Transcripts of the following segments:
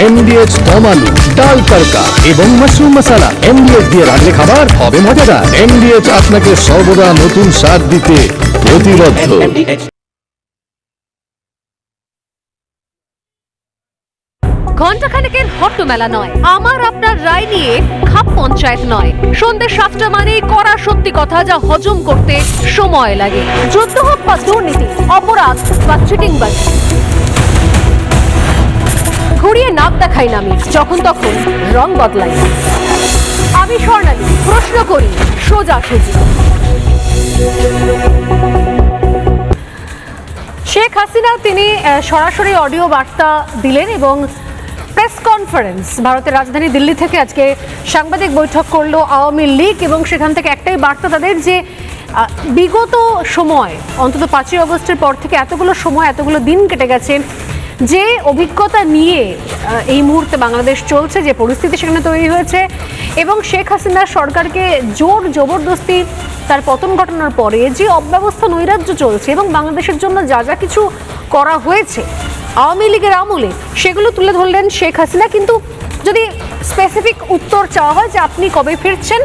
এমডিএচ দম আলু, ডাল তড়কা এবং মাশরুম মশলা। এমডিএচ দিয়ে রান্না খাবার হবে মজাদার। এমডিএচ আপনাকে সর্বদা নতুন স্বাদ দিতে প্রতিবদ্ধ। ঘণ্টাখানেকের হট্টমেলা নয়, আমার আপনার রায় নিয়ে খাপ পঞ্চায়েত নয়। সন্ধ্যে 7টা মানেই কড়া সত্যি কথা যা হজম করতে সময় লাগে। যুদ্ধ হোক বা দুর্নীতি, অপরাধ বা চিটিংবাজি, ঘুরিয়ে নাক দেখাই না আমি, যখন তখন রং বদলাই। আমি স্বর্ণালী, প্রশ্ন করি সোজাসুজি। শেখ হাসিনা তিনি সরাসরি অডিও বার্তা দিলেন এবং প্রেস কনফারেন্স ভারতের রাজধানী দিল্লি থেকে আজকে সাংবাদিক বৈঠক করলো আওয়ামী লীগ এবং সেখান থেকে একটাই বার্তা তাদের যে বিগত সময় অন্তত 5ই আগস্টের পর থেকে এতগুলো সময় এতগুলো দিন কেটে গেছে, যে অভিজ্ঞতা নিয়ে এই মুহূর্তে বাংলাদেশ চলছে, যে পরিস্থিতি সেখানে তৈরি হয়েছে এবং শেখ হাসিনার সরকারকে জোর জবরদস্তি তার পতন ঘটনার পরে যে অব্যবস্থা নৈরাজ্য চলছে এবং বাংলাদেশের জন্য যা যা কিছু করা হয়েছে আওয়ামী লীগের আমলে, সেগুলো তুলে ধরলেন শেখ হাসিনা। কিন্তু যদি স্পেসিফিক উত্তর চাওয়া হয় যে আপনি কবে ফিরছেন,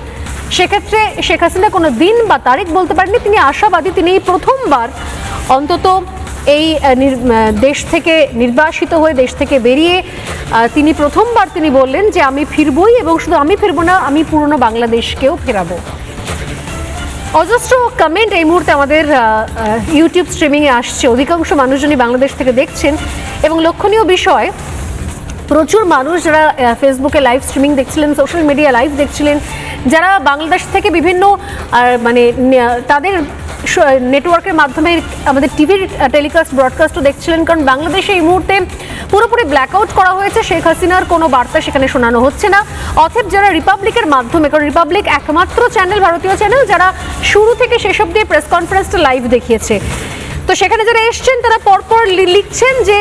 সেক্ষেত্রে শেখ হাসিনা কোনো দিন বা তারিখ বলতে পারেননি। তিনি আশাবাদী, তিনি এই প্রথমবার অন্তত এই দেশ থেকে নির্বাসিত হয়ে দেশ থেকে বেরিয়ে তিনি প্রথমবার তিনি বললেন যে আমি ফিরবই এবং শুধু আমি ফিরবো না, আমি পুরনো বাংলাদেশকেও ফেরাবো। অজস্র কমেন্ট এই মুহূর্তে আমাদের ইউটিউব স্ট্রিমিংয়ে আসছে, অধিকাংশ মানুষজনই বাংলাদেশ থেকে দেখছেন এবং লক্ষণীয় বিষয় প্রচুর মানুষ যারা ফেসবুকে লাইভ স্ট্রিমিং দেখছিলেন, সোশ্যাল মিডিয়া লাইভ দেখছিলেন, যারা বাংলাদেশ থেকে বিভিন্ন মানে তাদের নেটওয়ার্কের মাধ্যমে আমাদের টিভির টেলিকাস্ট ব্রডকাস্টও দেখছিলেন, কারণ বাংলাদেশে এই মুহূর্তে পুরোপুরি ব্ল্যাকআউট করা হয়েছে। শেখ হাসিনার কোনো বার্তা সেখানে শোনানো হচ্ছে না। অতএব যারা রিপাবলিকের মাধ্যমে, কারণ রিপাবলিক একমাত্র চ্যানেল, ভারতীয় চ্যানেল, যারা শুরু থেকে শেষ অবধি প্রেস কনফারেন্সটা লাইভ দেখিয়েছে, তো সেখানে যারা এসছেন তারা পরপর লিখছেন যে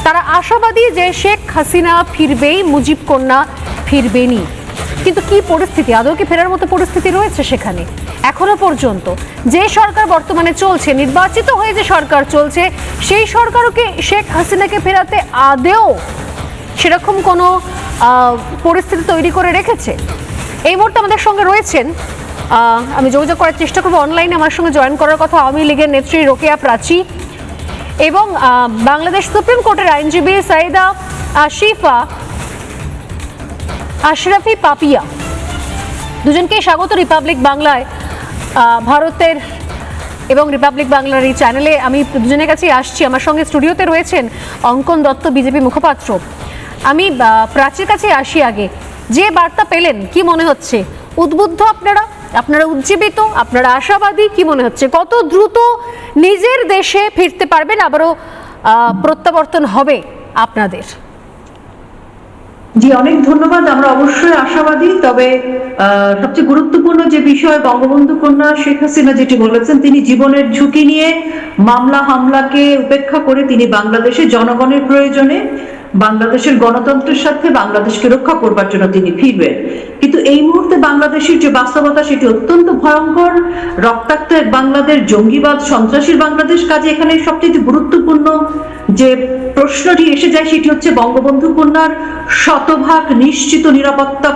তারা আশাবাদী যে শেখ হাসিনা ফিরবেই, মুজিব কন্যা ফিরবেনই। কিন্তু কি পরিস্থিতি, আদৌ কি ফেরার মতো পরিস্থিতি রয়েছে সেখানে? এখনো পর্যন্ত যে সরকার বর্তমানে চলছে, নির্বাচিত হয়ে যে সরকার চলছে, সেই সরকারকে শেখ হাসিনাকে ফেরাতে আদেও সেরকম কোনো পরিস্থিতি তৈরি করে রেখেছে? এই মুহূর্তে আমাদের সঙ্গে রয়েছেন, আমি যোগাযোগ করার চেষ্টা করবো, অনলাইনে আমার সঙ্গে জয়েন করার কথা আওয়ামী লীগের নেত্রী রোকেয়া প্রাচী এবং বাংলাদেশ সুপ্রিম কোর্টের আইনজীবী সাইদা আসিফা আশরাফি পাপিয়া। দুজনকে স্বাগত রিপাবলিক বাংলায়, ভারতের এবং রিপাবলিক বাংলার এই চ্যানেলে। আমি দুজনের কাছেই আসছি। আমার সঙ্গে স্টুডিওতে রয়েছেন অঙ্কন দত্ত, বিজেপি মুখপাত্র। আমি প্রাচীর কাছে আসি আগে, যে বার্তা পেলেন কি মনে হচ্ছে? উদ্বুদ্ধ আপনারা উজ্জীবিত, আপনারা আশাবাদী? কি মনে হচ্ছে কত দ্রুত নিজের দেশে ফিরতে পারবেন, আবারও প্রত্যাবর্তন হবে আপনাদের? জি, অনেক ধন্যবাদ। আমরা অবশ্যই আশাবাদী, তবে সবচেয়ে গুরুত্বপূর্ণ যে বিষয় বঙ্গবন্ধু কন্যা শেখ হাসিনা যেটি বলেছেন, তিনি জীবনের ঝুঁকি নিয়ে মামলা হামলাকে উপেক্ষা করে তিনি বাংলাদেশে জনগণের প্রয়োজনে, বাংলাদেশের গণতন্ত্রের সাথে বাংলাদেশকে রক্ষা করবার জন্য তিনি ফিরবেন। কিন্তু এই মুহূর্তে বাংলাদেশের যে বাস্তবতা সেটি অত্যন্ত ভয়ঙ্কর, রক্তাক্ত এক বাংলাদেশ, জঙ্গিবাদ, সন্ত্রাসীর বাংলাদেশ। কাজে এখানে সবচেয়ে গুরুত্বপূর্ণ যে প্রশ্নটি এসে যায় সেটি হচ্ছে বঙ্গবন্ধু কন্যার শতভাগ নিশ্চিত নিরাপত্তা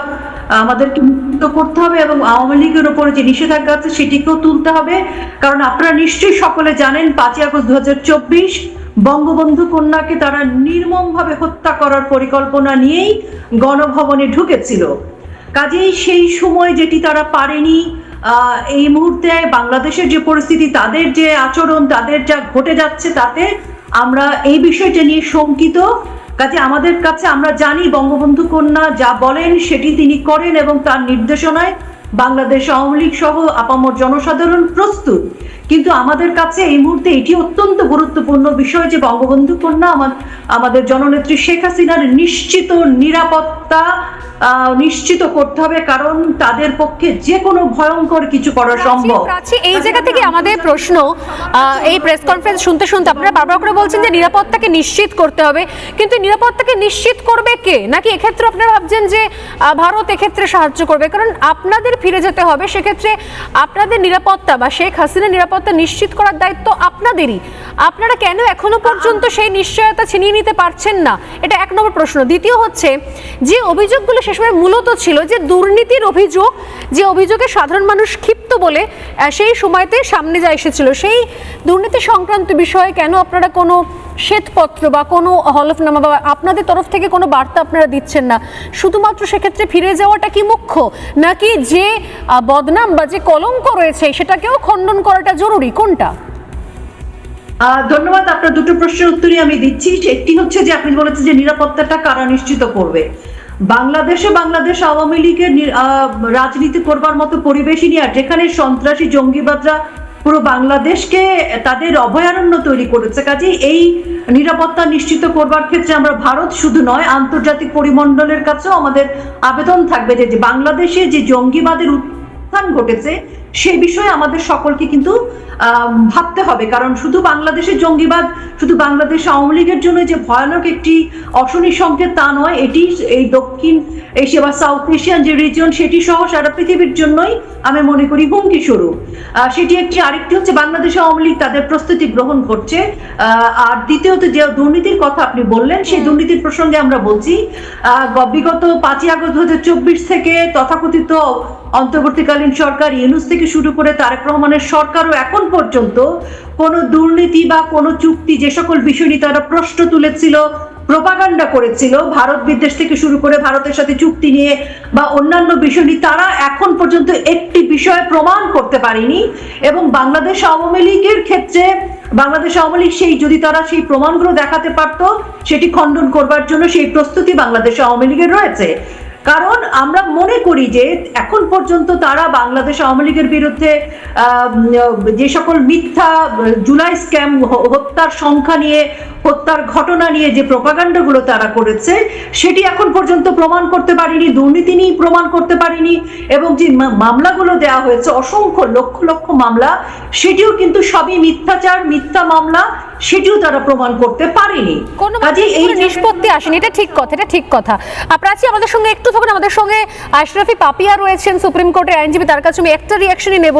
আমাদেরকে নিশ্চিত করতে হবে এবং আওয়ামী লীগের উপরে যে নিষেধাজ্ঞা আছে সেটিকেও তুলতে হবে। কারণ আপনারা নিশ্চয়ই সকলে জানেন 5ই আগস্ট 2024 বঙ্গবন্ধু কন্যাকে তারা নির্মমভাবে হত্যা করার পরিকল্পনা নিয়েই গণভবনে ঢুকেছিল। কাজেই সেই সময় যেটি তারা পারেনি, এই মুহূর্তে বাংলাদেশের যে পরিস্থিতি, তাদের যে আচরণ, তাদের যা ঘটে যাচ্ছে, তাতে আমরা এই বিষয়টা নিয়ে শঙ্কিত। কাজে আমাদের কাছে, আমরা জানি বঙ্গবন্ধু কন্যা যা বলেন সেটি তিনি করেন এবং তার নির্দেশনায় বাংলাদেশ আওয়ামী লীগ সহ আপামর জনসাধারণ প্রস্তুত। কিন্তু আমাদের কাছে এই মুহূর্তে এটি অত্যন্ত গুরুত্বপূর্ণ বিষয় যে বঙ্গবন্ধু কন্যা আমাদের জননেত্রী শেখ হাসিনার নিশ্চিত নিরাপত্তা নিশ্চিত করতে হবে, কারণ তাদের পক্ষে যে কোনো ভয়ঙ্কর কিছু করা সম্ভব। প্রাচী, এই জায়গা থেকে আমাদের প্রশ্ন, এই প্রেস কনফারেন্স শুনতে শুনতে আপনারা বারবার করে বলছেন যে নিরাপত্তাকে নিশ্চিত করতে হবে, কিন্তু নিরাপত্তাকে নিশ্চিত করবে কে? নাকি এক্ষেত্রে আপনারা ভাবছেন যে ভারত এক্ষেত্রে সাহায্য করবে? কারণ আপনাদের ফিরে যেতে হবে, সেক্ষেত্রে আপনাদের নিরাপত্তা বা শেখ হাসিনার নিরাপত্তা নিশ্চিত করার দায়িত্ব আপনাদেরই। আপনারা কেন এখনো পর্যন্ত সেই নিশ্চয়তা ছিনিয়ে নিতে পারছেন না? এটা এক নম্বর প্রশ্ন। দ্বিতীয় হচ্ছে, যে অভিযোগগুলো সে সময় মূলত ছিল যে দুর্নীতির অভিযোগ, যে অভিযোগে সাধারণ মানুষ ক্ষিপ্ত বলে সেই সময়তে সামনে যা এসেছিল, সেই দুর্নীতি সংক্রান্ত বিষয়ে কেন আপনারা কোনো শ্বেতপত্র বা কোনো হলফনামা বা আপনাদের তরফ থেকে কোনো বার্তা আপনারা দিচ্ছেন না? শুধুমাত্র সেক্ষেত্রে ফিরে যাওয়াটা কি মুখ্য, নাকি যে বদনাম বা যে কলঙ্ক রয়েছে সেটাকেও খণ্ডন করাটা জরুরি? কোনটা? ধন্যবাদ। আপনার দুটো প্রশ্নের উত্তরই আমি দিচ্ছি। একটি হচ্ছে যে আপনি বলেছেন যে নিরাপত্তাটা কারা নিশ্চিত করবে। বাংলাদেশ আওয়ামী লীগের রাজনীতি করবার মতো পরিবেশই নিয়ে, যেখানে সন্ত্রাসী জঙ্গিবাদরা পুরো বাংলাদেশকে তাদের অভয়ারণ্য তৈরি করেছে, কাজে এই নিরাপত্তা নিশ্চিত করবার ক্ষেত্রে আমরা ভারত শুধু নয়, আন্তর্জাতিক পরিমণ্ডলের কাছেও আমাদের আবেদন থাকবে যে বাংলাদেশে যে জঙ্গিবাদের উত্থান ঘটেছে সেই বিষয়ে আমাদের সকলকে কিন্তু ভাবতে হবে। কারণ শুধু বাংলাদেশের জঙ্গিবাদ শুধু বাংলাদেশ আওয়ামী লীগের জন্য যে ভয়ানক একটি অশনি সংকেত তা নয়, এটি এই দক্ষিণ এশিয়া বা সাউথ এশিয়ান যে রিজন সেটি সহ সারা পৃথিবীর জন্যই আমি মনে করি হুমকি স্বরূপ। সেটি একটি। আরেকটি হচ্ছে বাংলাদেশ আওয়ামী লীগ তাদের প্রস্তুতি গ্রহণ করছে। আর দ্বিতীয়ত যে দুর্নীতির কথা আপনি বললেন, সেই দুর্নীতির প্রসঙ্গে আমরা বলছি বিগত 5ই আগস্ট 2024 থেকে তথাকথিত অন্তর্বর্তীকালীন সরকার ইউনূস থেকে শুরু করে তারেক রহমানের সরকারও এখন পর্যন্ত কোনো দুর্নীতি বা কোনো চুক্তি, যে সকল বিষয় নিয়ে তারা প্রশ্ন তুলেছিল, প্রোপাগান্ডা করেছিল, ভারত বিদ্বেষ থেকে শুরু করে ভারতের সাথে চুক্তি নিয়ে বা অন্যান্য বিষয় নিয়ে, তারা এখন পর্যন্ত একটি বিষয় প্রমাণ করতে পারেনি। এবং বাংলাদেশ আওয়ামী লীগের ক্ষেত্রে বাংলাদেশ আওয়ামী লীগ যদি তারা সেই প্রমাণগুলো দেখাতে পারত, সেটি খণ্ডন করবার জন্য সেই প্রস্তুতি বাংলাদেশ আওয়ামী লীগের রয়েছে। কারণ আমরা মনে করি যে এখন পর্যন্ত তারা বাংলাদেশ আওয়ামী লীগের বিরুদ্ধে যে সকল মিথ্যা জুলাই স্ক্যাম, হত্যার সংখ্যা নিয়ে, হত্যার ঘটনা নিয়ে যে প্রোপাগান্ডাগুলো তারা করেছে, সেটি এখন পর্যন্ত প্রমাণ করতে পারেনি, দুর্নীতি নিয়ে প্রমাণ করতে পারেনি। এবং যে মামলাগুলো দেওয়া হয়েছে, অসংখ্য লক্ষ লক্ষ মামলা, সেটিও কিন্তু সবই মিথ্যাচার, মিথ্যা মামলা, সেটিও তারা প্রমাণ করতে পারেনি। কাজে এই নিষ্পত্তি আসেনি, এটা ঠিক কথা, এটা ঠিক কথা। প্রাচী, আমাদের সঙ্গে একটু থাকুন। আমাদের সঙ্গে আশরাফি পাপিয়া রয়েছেন, সুপ্রিম কোর্টের আইনজীবী, তার কাছে আমি একটা রিয়াকশনই নেব।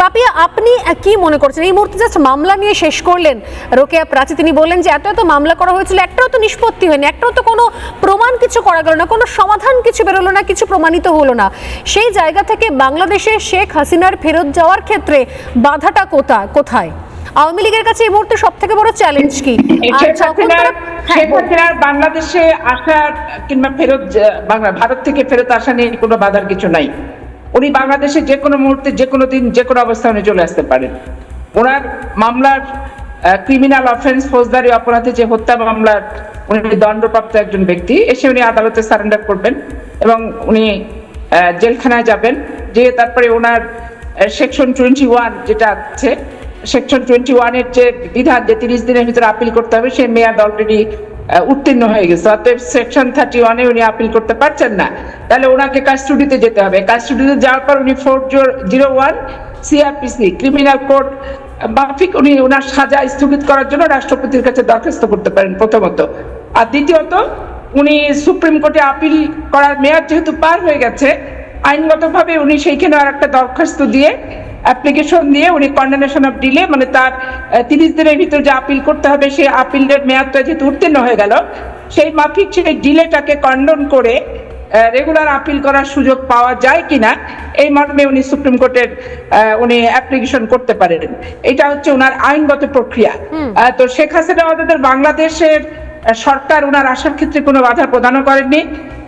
পাপিয়া, আপনি কি মনে করছেন এই মুহূর্তে জাস্ট মামলা নিয়ে শেষ করলেন রোকেয়া প্রাচী, তিনি বললেন যে এত মামলা করা হয়েছিল, একটাও তো নিষ্পত্তি হয়নি, একটাও তো কোনো প্রমাণ কিছু করা গেল না, কোনো সমাধান কিছু বেরোলো না, কিছু প্রমাণিত হলো না। সেই জায়গা থেকে বাংলাদেশে শেখ হাসিনার ফেরত যাওয়ার ক্ষেত্রে বাধাটা কোথায়? আওয়ামী লীগের কাছে এই মুহূর্তে সব থেকে বড় চ্যালেঞ্জ কি? শেখ হাসিনার বাংলাদেশে আসা কিংবা ভারত থেকে ফেরত আসা নিয়ে কোনো বাধার কিছু নাই। উনি বাংলাদেশে যে কোনো মুহূর্তে, যে কোনো দিন, যে কোনো অবস্থানে চলে আসতে পারেন। ওনার মামলার ক্রিমিনাল অফেন্স, ফৌজদারি অপরাধে যে হত্যা মামলার উনি দণ্ডপ্রাপ্ত একজন ব্যক্তি, এসে উনি আদালতে সারেন্ডার করবেন এবং উনি জেলখানায় যাবেন। যে তারপরে ওনার সেকশন 21 যেটা আছে, সেকশন 21-এর যে বিধান যে 30 দিনের ভিতরে আপিল করতে হবে, সেই মেয়াদ অলরেডি উত্তীর্ণ হয়ে গেছে। অতএব সেকশন 31-এ উনি আপিল করতে পারছেন না, তাহলে ওনাকে কাস্টডিতে যেতে হবে। কাস্টডিতে যাওয়ার পর উনি 401 সিআরপিসি ক্রিমিনাল কোড মাফিক উনি ওনার সাজা স্থগিত করার জন্য রাষ্ট্রপতির কাছে দরখাস্ত করতে পারেন প্রথমত। আর দ্বিতীয়ত, উনি সুপ্রিম কোর্টে আপিল করার মেয়াদ যেহেতু পার হয়ে গেছে, আইনগতভাবে উনি সেইখানে আর একটা দরখাস্ত দিয়ে, অ্যাপ্লিকেশন দিয়ে উনি কন্ডেমনেশন অফ ডিলে, মানে তার 30 দিনের ভিতরে যে আপিল করতে হবে, সেই আপিলের মেয়াদটা যেহেতু উত্তীর্ণ হয়ে গেল, সেই মাফিক সেই ডিলেটাকে কন্ডন করে রেগুলার আপিল করার সুযোগ পাওয়া যায় কিনা, এই মর্মে উনি সুপ্রিম কোর্টের উনি অ্যাপ্লিকেশন করতে পারেন। এটা হচ্ছে ওনার আইনগত প্রক্রিয়া। তো শেখ হাসিনা আমাদের বাংলাদেশের সরকার ওনার আসার ক্ষেত্রে কোনো বাধা প্রদানও করেননি,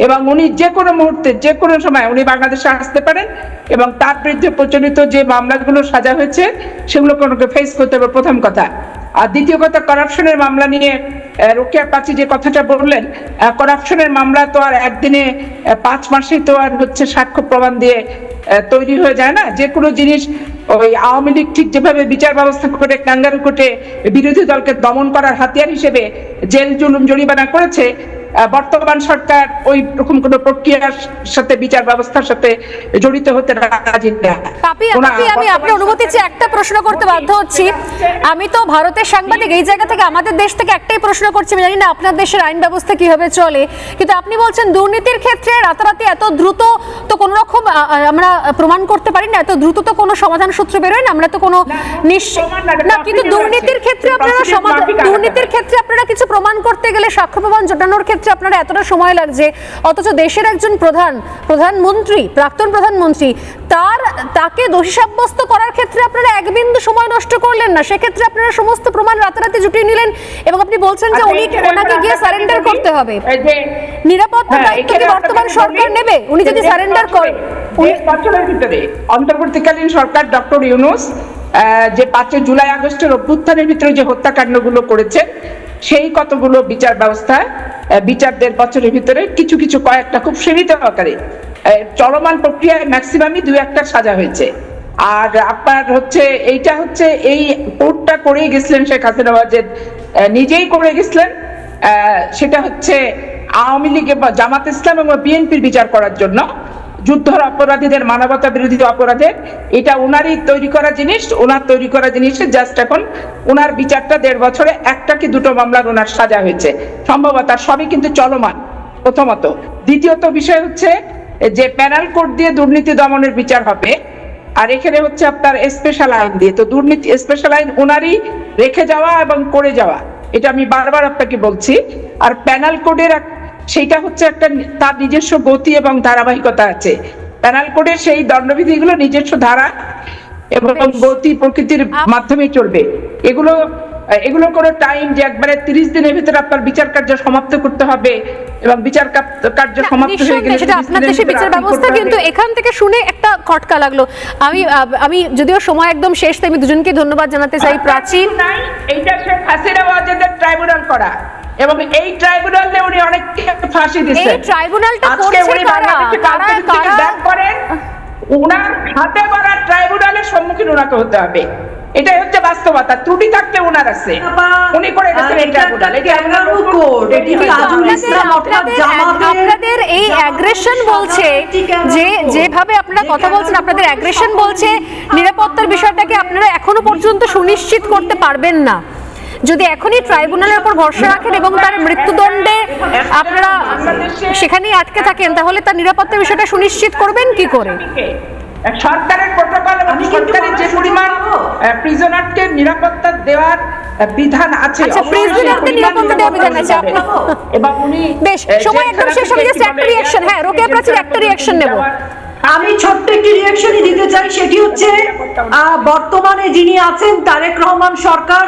এবং উনি যে কোনো মুহূর্তে, যে কোনো সময় উনি বাংলাদেশে আসতে পারেন এবং তার বিরুদ্ধে প্রচলিত যে মামলাগুলো সাজা হয়েছে সেগুলোকে ওনাকে ফেস করতে হবে, প্রথম কথা। আর দ্বিতীয় কথা, করাপশনের মামলা নিয়ে রোকেয়া প্রাচী যে কথাটা বললেন, করাপশনের মামলা তো আর একদিনে 5 মাসেই তো আর হচ্ছে সাক্ষ্য প্রমাণ দিয়ে তৈরি হয়ে যায় না। যে কোনো জিনিস ওই আওয়ামী লীগ ঠিক যেভাবে বিচার ব্যবস্থা করে কাঙ্গারু কোর্টে বিরোধী দলকে দমন করার হাতিয়ার হিসেবে জেল জুলুম জরিমানা করেছে, বর্তমান সরকার ওই রকম কোনো প্রক্রিয়ার সাথে বিচার ব্যবস্থার সাথে জড়িত হতে রাজি না। পাপি, আমি আপনার অনুমতি চেয়ে একটা প্রশ্ন করতে বাধ্য হচ্ছি। আমি তো ভারতের সাংবাদিক, এই জায়গা থেকে আমাদের দেশ থেকে একটাই প্রশ্ন করছি, আমি জানি না আপনার দেশের আইন ব্যবস্থা কিভাবে চলে, কিন্তু আপনি বলছেন দুর্নীতির ক্ষেত্রে রাতারাতি এত দ্রুত তো কোনো রকম আমরা প্রমাণ করতে পারি না, এত দ্রুত তো কোনো সমাধান সূত্র বেরোয় না, আমরা তো কোনো না, কিন্তু দুর্নীতির ক্ষেত্রে আপনারা কিছু প্রমাণ করতে গেলে, সাক্ষ্য প্রমাণ জোটানোর ক্ষেত্রে আপনারা এতটা সময় লাগছে, অথচ দেশের একজন প্রধানমন্ত্রী, প্রাক্তন প্রধানমন্ত্রী, তাকে দোষী সাব্যস্ত করার ক্ষেত্রে আপনারা এক বিন্দু সময় নষ্ট করলেন না, সেক্ষেত্রে আপনারা সমস্ত প্রমাণ রাতারাতি জুটিয়ে নিলেন এবং আপনি বলছেন যে ওনাকে গিয়ে সারেন্ডার করতে হবে। নিরাপত্তা দায়িত্ব কি বর্তমান সরকার নেবে? উনি যদি সারেন্ডার করেন, বছরের ভিতরে অন্তর্বর্তীকালীন সরকার ডক্টর ইউনূস যে 5 জুলাই আগস্টের অভ্যুত্থানের ভিতরে যে হত্যাকাণ্ডগুলো করেছে, সেই কতগুলো বিচার ব্যবস্থায় বিচার 1.5 বছরের ভিতরে কিছু কয়েকটা খুব সীমিত আকারে চলমান প্রক্রিয়ায় ম্যাক্সিমামই 2-1টা সাজা হয়েছে। আর আপনার এইটা এই কোর্টটা করে গেছিলেন শেখ হাসিনা নিজেই করে গেছিলেন, সেটা আওয়ামী লীগ, জামাত ইসলাম এবং বিএনপির বিচার করার জন্য যুদ্ধের অপরাধীদের, মানবতা বিরোধী অপরাধের, এটা ওনারই তৈরি করা জিনিস, ওনার তৈরি করা জিনিসের জাস্ট এখন ওনার বিচারটা 1.5 বছরে 1টা কি 2টো মামলার ওনার সাজা হয়েছে সম্ভবত, সবই কিন্তু চলমান প্রথমত। দ্বিতীয়ত বিষয় যে প্যানেল কোড দিয়ে দুর্নীতি দমনের বিচার হবে, আর এখানে আপনার স্পেশাল আইন দিয়ে। তো দুর্নীতি স্পেশাল আইন ওনারই রেখে যাওয়া এবং করে যাওয়া, এটা আমি বারবার আপনাকে বলছি। আর প্যানেল কোডের সেইটা একটা তার নিজস্ব গতি এবং ধারাবাহিকতা আছে। প্যানেল কোডের সেই দণ্ডবিধিগুলো নিজস্ব ধারা এবং গতি প্রকৃতির মাধ্যমে চলবে। এগুলো কোনো টাইম যে একবারে 30 দিনের ভিতরে আপনার বিচার কার্য সমাপ্ত করতে হবে এবং বিচার কার্য সমাপ্ত হয়ে গেলে সেটা আপনার দেশের বিচার ব্যবস্থা, কিন্তু এখান থেকে শুনে একটা খটকা লাগলো। আমি যদিও সময় একদম শেষ, তাই আমি দুজনকে ধন্যবাদ জানাতে চাই। প্রাচীন এইটা শেখ হাসিনা ওয়াজেদের ট্রাইব্যুনাল করা, এবং এই ট্রাইব্যুনালে উনি অনেককে ফাঁসি দিয়েছেন। এই ট্রাইব্যুনালটা করছে কারা? ওনার হাতে গড়া ট্রাইব্যুনালের সম্মুখীন ওনাকে হতে হবে, এটাই বাস্তবতা। ত্রুটি থাকলে ওনার আছে, উনি করে গেছেন এই ট্রাইব্যুনাল। আপনাদের এই অ্যাগ্রেশন বলছে, যেভাবে আপনারা কথা বলছেন, আপনাদের অ্যাগ্রেশন বলছে নিরাপত্তার বিষয়টাকে আপনারা এখনো পর্যন্ত সুনিশ্চিত করতে পারবেন না। যদি এখনই ট্রাইব্যুনালের উপর ভরসা রাখেন এবং তার মৃত্যুদণ্ডে আপনারা সেখানেই আটকে থাকেন, তাহলে তার নিরাপত্তার বিষয়টা সুনিশ্চিত করবেন কি করে? সরকারের প্রোটোকল এবং সরকারের যে পরিমাণ প্রিজনারকে নিরাপত্তা দেওয়ার বিধান আছে, প্রিজনারদের নিরাপত্তা দেওয়ার বিধান আছে এবং উনি বেশ সময় একদম শেষ হবে, জাস্ট একটা রিঅ্যাকশন। হ্যাঁ, রোকেয়া প্রাচীর, একটা রিঅ্যাকশন নেব। আমি ছোট্ট একটি রিঅ্যাকশনই দিতে চাই, সেটি বর্তমানে যিনি আছেন তারেক রহমান সরকার,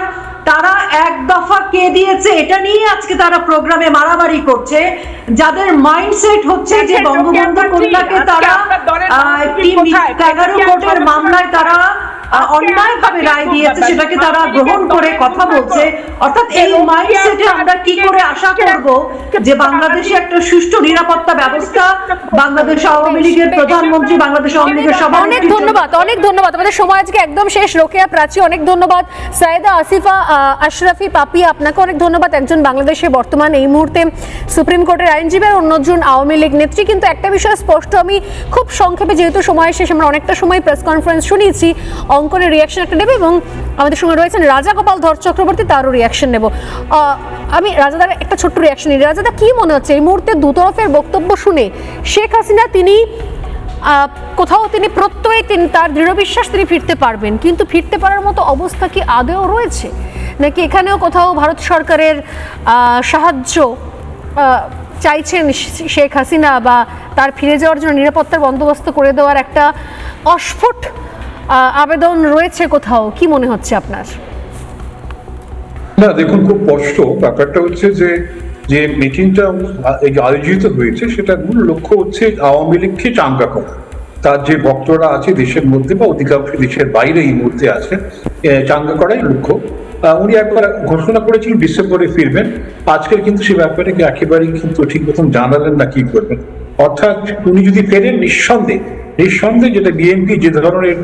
তারা এক দফা কে দিয়েছে এটা নিয়ে আজকে তারা প্রোগ্রামে মারামারি করছে। যাদের মাইন্ডসেট যে বঙ্গবন্ধু কন্যাকে তারা 11 কোটির মামলায় তারা অন্যায়ভাবে রায় দিয়েছে, সেটাকে তারা গ্রহণ করে কথা বলছে। অর্থাৎ এই মাইন্ডসেটে আমরা কি করে আশা করব যে বাংলাদেশে একটা সুষ্ঠু নিরাপত্তা ব্যবস্থা, বাংলাদেশ আওয়ামী লীগের প্রধানমন্ত্রী, বাংলাদেশ আওয়ামী লীগের সভাপতি। অনেক ধন্যবাদ। আমাদের সময় আজকে একদম শেষ। রোকেয়া প্রাচী, অনেক ধন্যবাদ। সাইয়েদা আসিফা আশরাফি পাপি, আপনাকে অনেক ধন্যবাদ। একজন বাংলাদেশে বর্তমান এই মুহূর্তে সুপ্রিম কোর্টের আইনজীবী, আর অন্যজন আওয়ামী লীগ নেত্রী। কিন্তু একটা বিষয় স্পষ্ট, আমি খুব সংক্ষেপে, যেহেতু সময় শেষ, আমরা অনেকটা সময় প্রেস কনফারেন্স শুনিয়েছি, অঙ্কনের রিয়াকশন একটা নেব এবং আমাদের সঙ্গে রয়েছেন রাজা গোপাল ধর চক্রবর্তী, তারও রিয়াকশন নেব। আমি রাজাদার একটা ছোট্ট রিয়াকশন নিই। রাজাদা, কি মনে হচ্ছে এই মুহূর্তে দুতরফের বক্তব্য শুনে? শেখ হাসিনা তিনি কোথাও প্রত্যয়ে তার দৃঢ় বিশ্বাস তিনি ফিরতে পারবেন, কিন্তু ফিরতে পারার মতো অবস্থা কি আদৌ রয়েছে, নাকি এখানেও কোথাও ভারত সরকারের সাহায্য চাইছেন শেখ হাসিনা, বা তার ফিরে যাওয়ার জন্য নিরাপত্তার বন্দোবস্ত করে দেওয়ার একটা অস্ফুট আবেদন রয়েছে কোথাও? কি মনে হচ্ছে আপনার? না, দেখুন, খুব স্পষ্ট ব্যাপারটা যে মিটিংটা আয়োজিত হয়েছে, সেটা মূল লক্ষ্য আওয়ামী লীগকে চাঙ্গা করা। তার যে বক্তরা আছে দেশের মধ্যে বা অধিকাংশ দেশের বাইরে এই মুহূর্তে আছে, চাঙ্গা করাই লক্ষ্য। উনি একবার ঘোষণা করেছিলেন ডিসেম্বরে ফিরবেন, আজকের কিন্তু সে ব্যাপারে একেবারেই কিন্তু ঠিক মতন জানালেন না কি করবেন। অর্থাৎ উনি যদি ফেরেন, নিঃসন্দেহে নিঃসন্দেহে যেটা বিএনপি যে ধরনের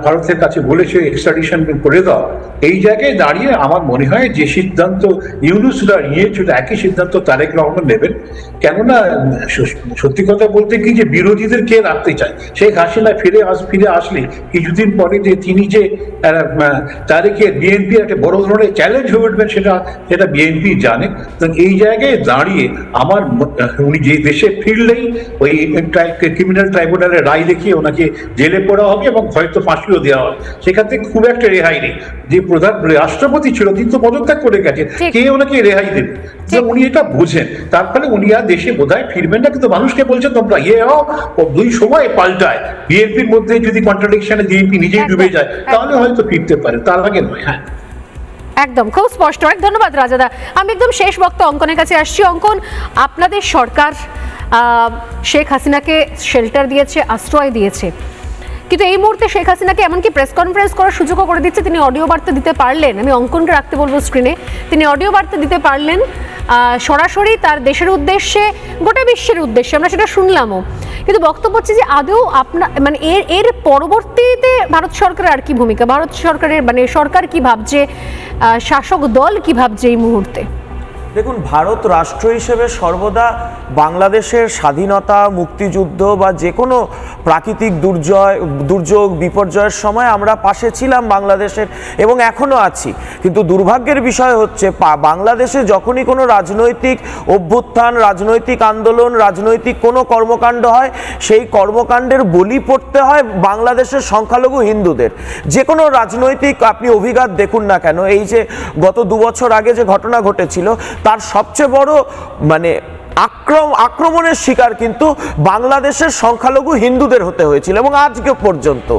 ভারতের কাছে বলেছে এক্সট্রাডিশন করে দাও, এই জায়গায় দাঁড়িয়ে আমার মনে হয় যে সিদ্ধান্ত ইউনূসরা নিয়েছিল একই সিদ্ধান্ত তারেক রহমান নেবেন। কেননা সত্যি কথা বলতে কি যে বিরোধীদের কে রাখতে চায়, শেখ হাসিনা ফিরে আসলে কিছুদিন পরে যে তিনি যে তারেকের বিএনপি একটা বড় ধরনের চ্যালেঞ্জ হয়ে উঠবেন সেটা বিএনপি জানে। এই জায়গায় দাঁড়িয়ে আমার উনি যে দেশে ফিরলেই ওই ক্রিমিনাল ট্রাইব্যুনালের রায় দেখিয়ে ওনাকে জেলে পড়া হবে এবং হয়তো ফাঁসিও দেওয়া হবে, সেখান থেকে খুব একটা রেহাই নেই। যে প্রধান রাষ্ট্রপতি ছিল তিনি তো পদত্যাগ করে গেছেন, কে ওনাকে রেহাই দেবে? উনি এটা বোঝেন, তার ফলে উনি আর দেশে বোধহয় ফিরবেন না। কিন্তু মানুষকে বলছেন তোমরা হও, দুই সময় পাল্টায়, বিএনপির মধ্যে যদি কন্ট্রাডিকশনে বিএনপি নিজেই ডুবে যায় তাহলে হয়তো ফিরতে পারে, তার আগে নয়। হ্যাঁ, একদম খুব স্পষ্ট। অনেক ধন্যবাদ রাজাদা। আমি একদম শেষ বক্তা অঙ্কনের কাছে আসছি। অঙ্কন, আপনাদের সরকার শেখ হাসিনাকে শেল্টার দিয়েছে, আশ্রয় দিয়েছে, কিন্তু এই মুহূর্তে শেখ হাসিনাকে এমনকি প্রেস কনফারেন্স করার সুযোগও করে দিচ্ছে। তিনি অডিও বার্তা দিতে পারলেন, আমি অঙ্কনকে রাখতে বলবো স্ক্রিনে, তিনি অডিও বার্তা দিতে পারলেন সরাসরি তার দেশের উদ্দেশ্যে, গোটা বিশ্বের উদ্দেশ্যে, আমরা সেটা শুনলামও। কিন্তু বক্তব্য হচ্ছে যে আদৌ মানে এর পরবর্তীতে ভারত সরকারের আর কি ভূমিকা, ভারত সরকারের মানে সরকার কি ভাবছে, শাসক দল কি ভাবছে এই মুহূর্তে? দেখুন, ভারত রাষ্ট্র হিসেবে সর্বদা বাংলাদেশের স্বাধীনতা, মুক্তিযুদ্ধ বা যে কোনো প্রাকৃতিক দুর্যোগ বিপর্যয়ের সময় আমরা পাশে ছিলাম বাংলাদেশের, এবং এখনও আছি। কিন্তু দুর্ভাগ্যের বিষয় হচ্ছে বাংলাদেশে যখনই কোনো রাজনৈতিক অভ্যুত্থান, রাজনৈতিক আন্দোলন, রাজনৈতিক কোনো কর্মকাণ্ড হয়, সেই কর্মকাণ্ডের বলি পড়তে হয় বাংলাদেশের সংখ্যালঘু হিন্দুদের। যে কোনো রাজনৈতিক আপনি অভিঘাত দেখুন না কেন, এই যে গত 2 বছর আগে যে ঘটনা ঘটেছিল, তার সবচেয়ে বড় মানে আক্রমণের শিকার কিন্তু বাংলাদেশের সংখ্যালঘু হিন্দুদের হতে হয়েছিল, এবং আজকে পর্যন্ত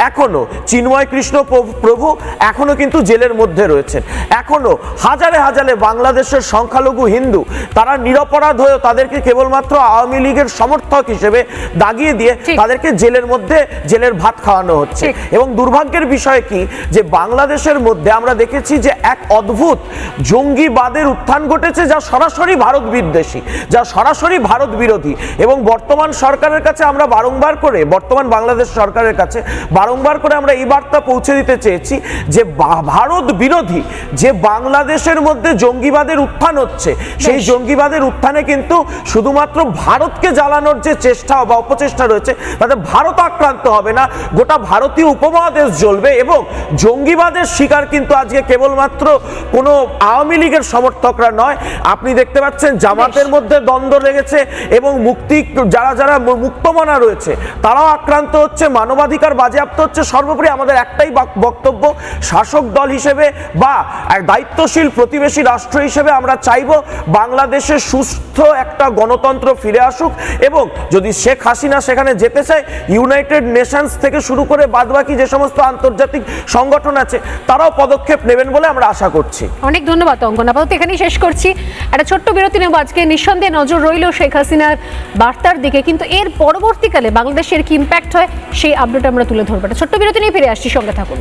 এখনো চিন্ময় কৃষ্ণ প্রভু এখনো কিন্তু জেলের মধ্যে রয়েছেন। এখনো হাজারে হাজারে বাংলাদেশের সংখ্যালঘু হিন্দু তারা নিরপরাধ হয়েও তাদেরকে কেবলমাত্র আওয়ামী লীগের সমর্থক হিসেবে দাগিয়ে দিয়ে তাদেরকে জেলের মধ্যে জেলের ভাত খাওয়ানো হচ্ছে। এবং দুর্ভাগ্যের বিষয় কি যে বাংলাদেশের মধ্যে আমরা দেখেছি যে এক অদ্ভুত জঙ্গিবাদের উত্থান ঘটেছে, যা সরাসরি ভারত বিদ্বেষী, যা সরাসরি ভারত বিরোধী। এবং বর্তমান সরকারের কাছে আমরা বর্তমান বাংলাদেশ সরকারের কাছে বারংবার করে আমরা এই বার্তা পৌঁছে দিতে চেয়েছি যে ভারত বিরোধী যে বাংলাদেশের মধ্যে জঙ্গিবাদের উত্থান হচ্ছে, সেই জঙ্গিবাদের উত্থানে কিন্তু শুধুমাত্র ভারতকে জ্বালানোর যে চেষ্টা বা অপচেষ্টা রয়েছে, তাতে ভারত আক্রান্ত হবে না, গোটা ভারতীয় উপমহাদেশ জ্বলবে। এবং জঙ্গিবাদের শিকার কিন্তু আজকে কেবলমাত্র কোনো আওয়ামী লীগের সমর্থকরা নয়, আপনি দেখতে পাচ্ছেন জামাতের মধ্যে দ্বন্দ্ব লেগেছে, এবং যারা মুক্তমনা রয়েছে তারাও আক্রান্ত হচ্ছে, মানবাধিকার বাজেয়াপ্ত হচ্ছে। সর্বোপরি আমাদের একটাই বক্তব্য, শাসক দল হিসেবে বা এক দায়িত্বশীল প্রতিবেশী রাষ্ট্র হিসেবে আমরা চাইব বাংলাদেশে সুস্থ একটা গণতন্ত্র ফিরে আসুক, এবং যদি শেখ হাসিনা সেখানে যেতে চায়, ইউনাইটেড নেশনস থেকে শুরু করে বাদবাকি যে সমস্ত আন্তর্জাতিক সংগঠন আছে তারাও পদক্ষেপ নেবেন বলে আমরা আশা করছি। অনেক ধন্যবাদ অঙ্কন। আপাতত এখানেই শেষ করছি। একটা ছোট্ট বিরতি নেব। আজকে নিঃসন্দেহে নজর রইল শেখ হাসিনার বার্তার দিকে, কিন্তু এর পরবর্তীকালে বাংলাদেশের কি ইম্প্যাক্ট হয় সেই আপডেট আমরা তুলে ধরবো। একটা ছোট্ট বিরতি নিয়ে ফিরে আসছি, সঙ্গে থাকুন।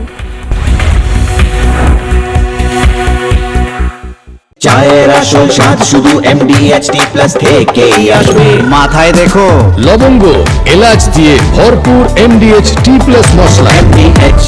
চায়ের আসল স্বাদ শুধু MDHT+ থেকেই আসবে। মাথায় দেখো লবঙ্গ এলাচ দিয়ে ভরপুর MDH T+ মশলা। MDH